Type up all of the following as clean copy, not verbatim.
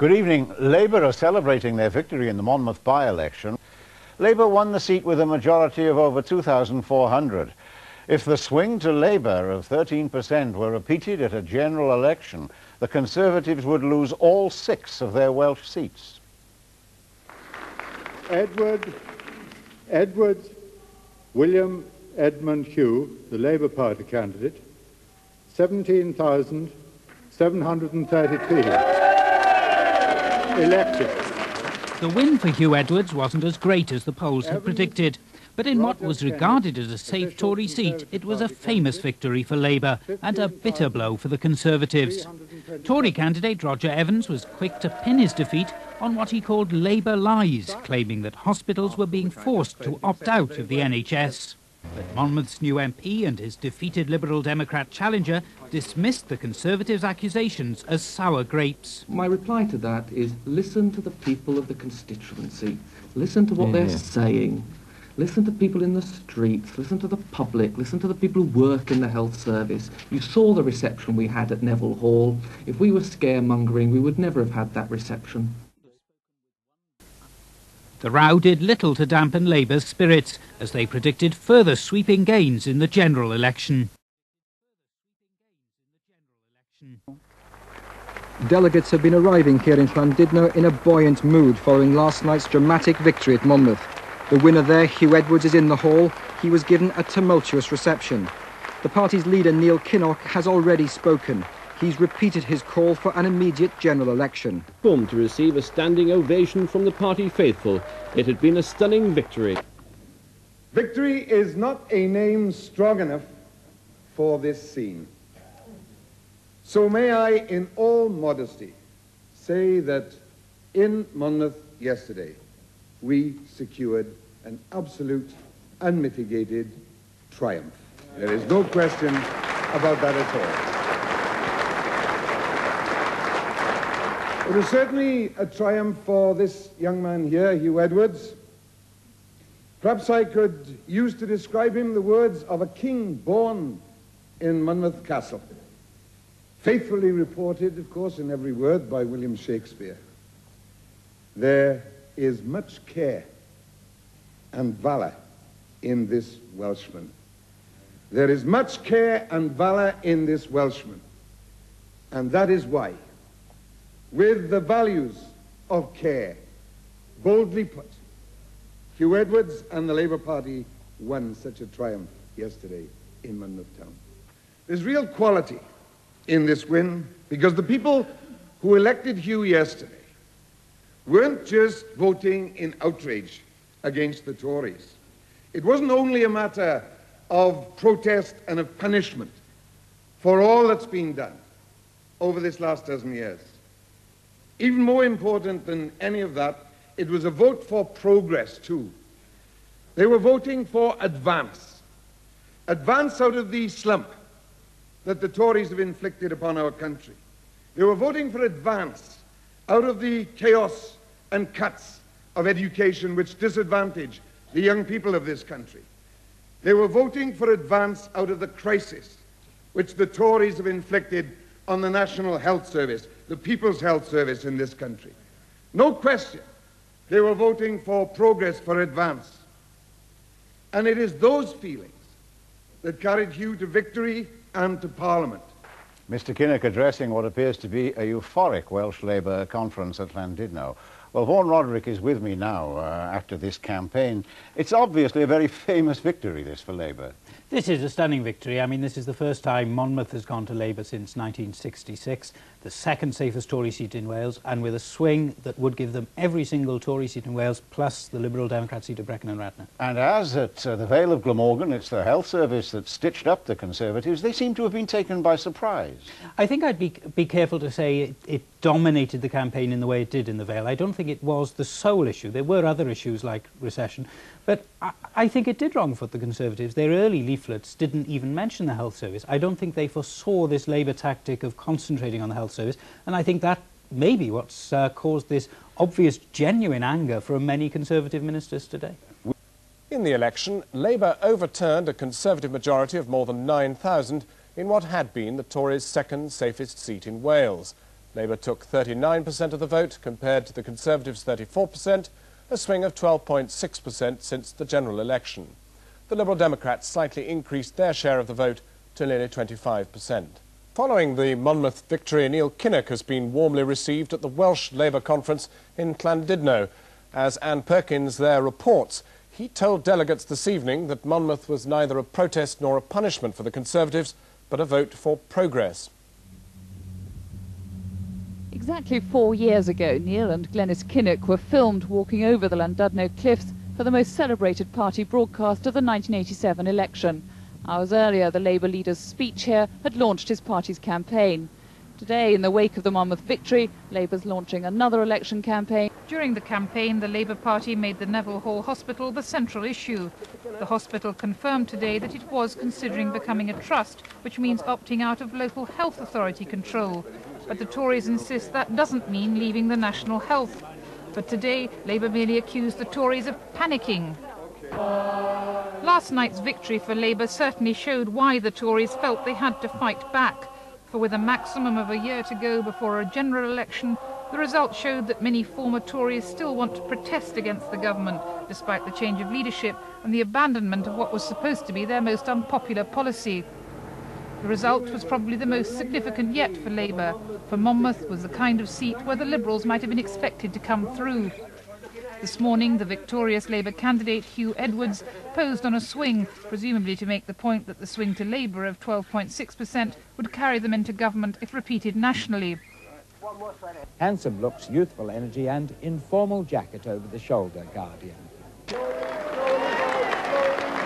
Good evening. Labour are celebrating their victory in the Monmouth By Election. Labour won the seat with a majority of over 2,400. If the swing to Labour of 13% were repeated at a general election, the Conservatives would lose all 6 of their Welsh seats. Edward William Edmund Hugh, the Labour Party candidate, 17,733 elected. The win for Hugh Edwards wasn't as great as the polls had predicted, but in what was regarded as a safe Tory seat, it was a famous victory for Labour and a bitter blow for the Conservatives. Tory candidate Roger Evans was quick to pin his defeat on what he called Labour lies, claiming that hospitals were being forced to opt out of the NHS. But Monmouth's new MP and his defeated Liberal Democrat challenger dismissed the Conservatives' accusations as sour grapes. My reply to that is listen to the people of the constituency. Listen to what they're saying. Listen to people in the streets. Listen to the public. Listen to the people who work in the health service. You saw the reception we had at Neville Hall. If we were scaremongering, we would never have had that reception. The row did little to dampen Labour's spirits, as they predicted further sweeping gains in the general election. Delegates have been arriving here in Llandudno in a buoyant mood following last night's dramatic victory at Monmouth. The winner there, Hugh Edwards, is in the hall. He was given a tumultuous reception. The party's leader, Neil Kinnock, has already spoken. He's repeated his call for an immediate general election. To receive a standing ovation from the party faithful. It had been a stunning victory. Victory is not a name strong enough for this scene. So may I, in all modesty, say that in Monmouth yesterday, we secured an absolute, unmitigated triumph. There is no question about that at all. It was certainly a triumph for this young man here, Hugh Edwards. Perhaps I could use to describe him the words of a king born in Monmouth Castle, faithfully reported, of course, in every word by William Shakespeare. There is much care and valour in this Welshman. There is much care and valour in this Welshman. And that is why, with the values of care boldly put, Hugh Edwards and the Labour Party won such a triumph yesterday in Monmouth Town. There's real quality in this win because the people who elected Hugh yesterday weren't just voting in outrage against the Tories. It wasn't only a matter of protest and of punishment for all that's been done over this last dozen years. Even more important than any of that, it was a vote for progress too. They were voting for advance. Advance out of the slump that the Tories have inflicted upon our country. They were voting for advance out of the chaos and cuts of education which disadvantage the young people of this country. They were voting for advance out of the crisis which the Tories have inflicted on the National Health Service, the People's Health Service in this country. No question, they were voting for progress, for advance. And it is those feelings that carried Hugh to victory and to Parliament. Mr. Kinnock addressing what appears to be a euphoric Welsh Labour conference at Llandudno. Well, Vaughan Roderick is with me now after this campaign. It's obviously a very famous victory, this, for Labour. This is a stunning victory. I mean, this is the first time Monmouth has gone to Labour since 1966, the second safest Tory seat in Wales, and with a swing that would give them every single Tory seat in Wales, plus the Liberal Democrat seat of Brecon and Radnor. And as at the Vale of Glamorgan, it's the health service that stitched up the Conservatives. They seem to have been taken by surprise. I think I'd be careful to say it dominated the campaign in the way it did in the Vale. I don't think it was the sole issue. There were other issues like recession, but I think it did wrong for the Conservatives. Their early leaflets didn't even mention the health service. I don't think they foresaw this Labour tactic of concentrating on the health service, and I think that may be what's caused this obvious, genuine anger from many Conservative ministers today. In the election, Labour overturned a Conservative majority of more than 9,000 in what had been the Tories' second safest seat in Wales. Labour took 39% of the vote compared to the Conservatives' 34%, a swing of 12.6% since the general election. The Liberal Democrats slightly increased their share of the vote to nearly 25%. Following the Monmouth victory, Neil Kinnock has been warmly received at the Welsh Labour conference in Llandudno. As Anne Perkins there reports, he told delegates this evening that Monmouth was neither a protest nor a punishment for the Conservatives, but a vote for progress. Exactly 4 years ago, Neil and Glenys Kinnock were filmed walking over the Llandudno cliffs for the most celebrated party broadcast of the 1987 election. Hours earlier, the Labour leader's speech here had launched his party's campaign. Today, in the wake of the Monmouth victory, Labour's launching another election campaign. During the campaign, the Labour Party made the Neville Hall Hospital the central issue. The hospital confirmed today that it was considering becoming a trust, which means opting out of local health authority control. But the Tories insist that doesn't mean leaving the national health. But today, Labour merely accused the Tories of panicking. Last night's victory for Labour certainly showed why the Tories felt they had to fight back. For with a maximum of a year to go before a general election, the result showed that many former Tories still want to protest against the government, despite the change of leadership and the abandonment of what was supposed to be their most unpopular policy. The result was probably the most significant yet for Labour, for Monmouth was the kind of seat where the Liberals might have been expected to come through. This morning, the victorious Labour candidate Hugh Edwards posed on a swing, presumably to make the point that the swing to Labour of 12.6% would carry them into government if repeated nationally. Handsome looks, youthful energy and informal jacket over the shoulder, Guardian.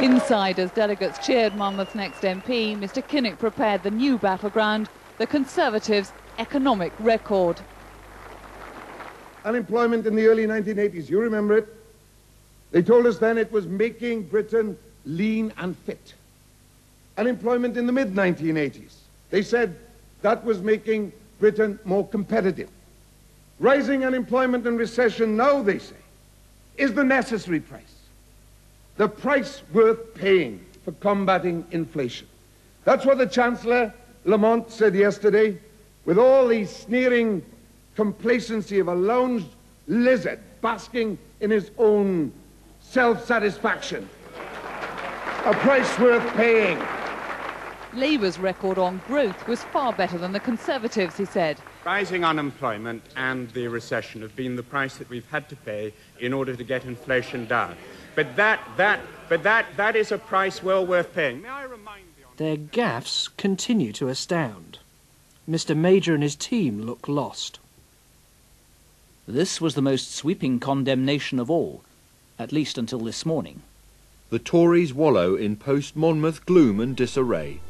Inside, as delegates cheered Monmouth's next MP, Mr Kinnock prepared the new battleground, the Conservatives' economic record. Unemployment in the early 1980s, you remember it? They told us then it was making Britain lean and fit. Unemployment in the mid-1980s, they said that was making Britain more competitive. Rising unemployment and recession now, they say, is the necessary price. The price worth paying for combating inflation. That's what the Chancellor Lamont said yesterday, with all the sneering complacency of a lounged lizard basking in his own self-satisfaction. A price worth paying. Labour's record on growth was far better than the Conservatives, he said. Rising unemployment and the recession have been the price that we've had to pay in order to get inflation down. But that is a price well worth paying. May I remind you... Their gaffes continue to astound. Mr Major and his team look lost. This was the most sweeping condemnation of all, at least until this morning. The Tories wallow in post-Monmouth gloom and disarray.